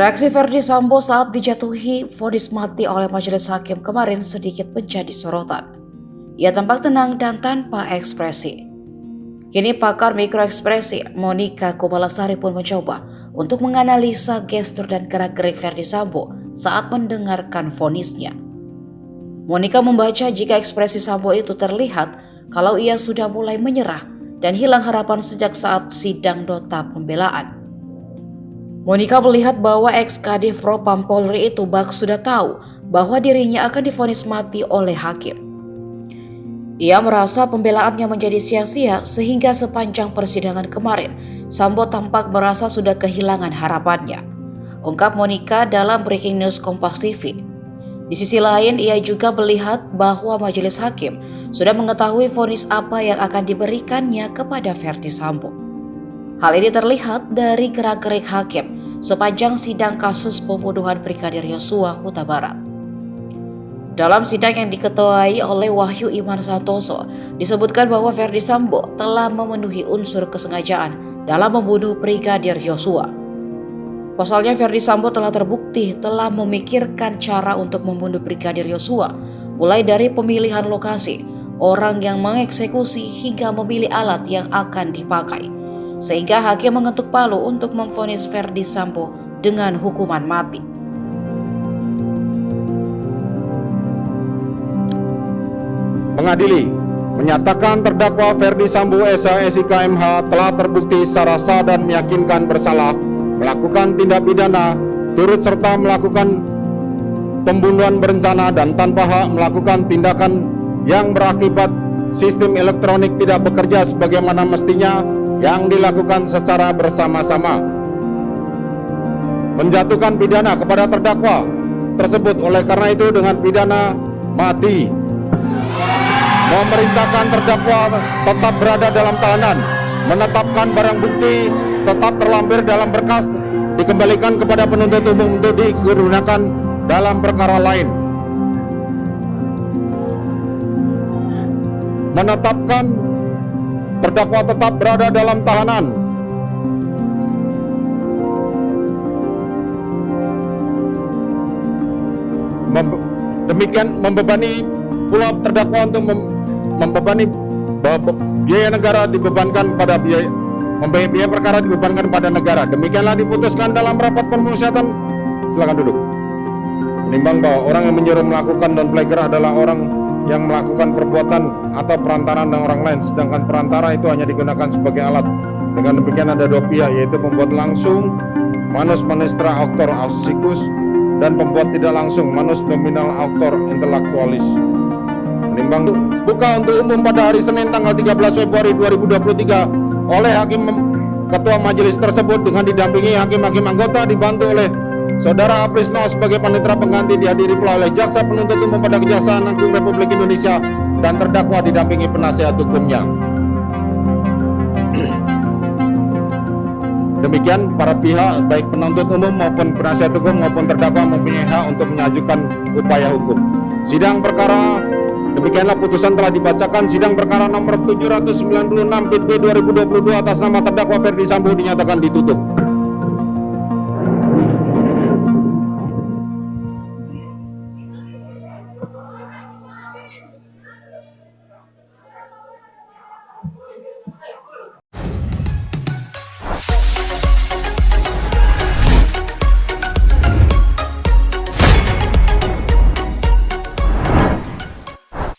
Reaksi Verdi Sambo saat dijatuhi vonis mati oleh majelis hakim kemarin sedikit menjadi sorotan. Ia tampak tenang dan tanpa ekspresi. Kini pakar mikroekspresi Monica Kumalasari pun mencoba untuk menganalisa gestur dan gerak-gerik Verdi Sambo saat mendengarkan vonisnya. Monica membaca jika ekspresi Sambo itu terlihat kalau ia sudah mulai menyerah dan hilang harapan sejak saat sidang nota pembelaan. Monica melihat bahwa ex-Kadif Propam Polri itu sudah tahu bahwa dirinya akan divonis mati oleh hakim. Ia merasa pembelaannya menjadi sia-sia sehingga sepanjang persidangan kemarin, Sambo tampak merasa sudah kehilangan harapannya, ungkap Monica dalam Breaking News Kompas TV. Di sisi lain, ia juga melihat bahwa majelis hakim sudah mengetahui vonis apa yang akan diberikannya kepada Verdi Sambo. Hal ini terlihat dari gerak-gerik hakim sepanjang sidang kasus pembunuhan Brigadir Yosua Huta Barat. Dalam sidang yang diketuai oleh Wahyu Iman Santoso, disebutkan bahwa Verdi Sambo telah memenuhi unsur kesengajaan dalam membunuh Brigadir Yosua. Pasalnya Verdi Sambo telah terbukti telah memikirkan cara untuk membunuh Brigadir Yosua, mulai dari pemilihan lokasi, orang yang mengeksekusi hingga memilih alat yang akan dipakai. Sehingga hakim mengetuk palu untuk memvonis Verdi Sambo dengan hukuman mati. Mengadili menyatakan terdakwa Verdi Sambo SH/SIK MH telah terbukti secara sah dan meyakinkan bersalah melakukan tindak pidana turut serta melakukan pembunuhan berencana dan tanpa hak melakukan tindakan yang berakibat sistem elektronik tidak bekerja sebagaimana mestinya yang dilakukan secara bersama-sama, menjatuhkan pidana kepada terdakwa tersebut oleh karena itu dengan pidana mati, memerintahkan terdakwa tetap berada dalam tahanan, menetapkan barang bukti tetap terlampir dalam berkas dikembalikan kepada penuntut umum untuk digunakan dalam perkara lain, menetapkan terdakwa tetap berada dalam tahanan, demikian membebani pula terdakwa untuk membebani biaya negara dibebankan pada biaya perkara dibebankan pada negara. Demikianlah diputuskan dalam rapat pemusyawaratan. Silakan duduk. Menimbang bahwa orang yang menyuruh melakukan downplayer adalah orang yang melakukan perbuatan atau perantaraan dengan orang lain, sedangkan perantara itu hanya digunakan sebagai alat. Dengan demikian ada dua pihak, yaitu pembuat langsung manus manistra auctor ausikus dan pembuat tidak langsung manus nominal auctor intellectualis. Menimbang buka untuk umum pada hari Senin tanggal 13 Februari 2023 oleh hakim ketua majelis tersebut dengan didampingi hakim-hakim anggota dibantu oleh Saudara Aprisno sebagai panitera pengganti, dihadiri pula oleh jaksa penuntut umum pada Kejaksaan Agung Republik Indonesia dan terdakwa didampingi penasihat hukumnya. Demikian para pihak baik penuntut umum maupun penasihat hukum maupun terdakwa mempunyai hak untuk mengajukan upaya hukum. Sidang perkara demikianlah putusan telah dibacakan. Sidang perkara nomor 796 PIT B 2022 atas nama terdakwa Verdi Sambo dinyatakan ditutup.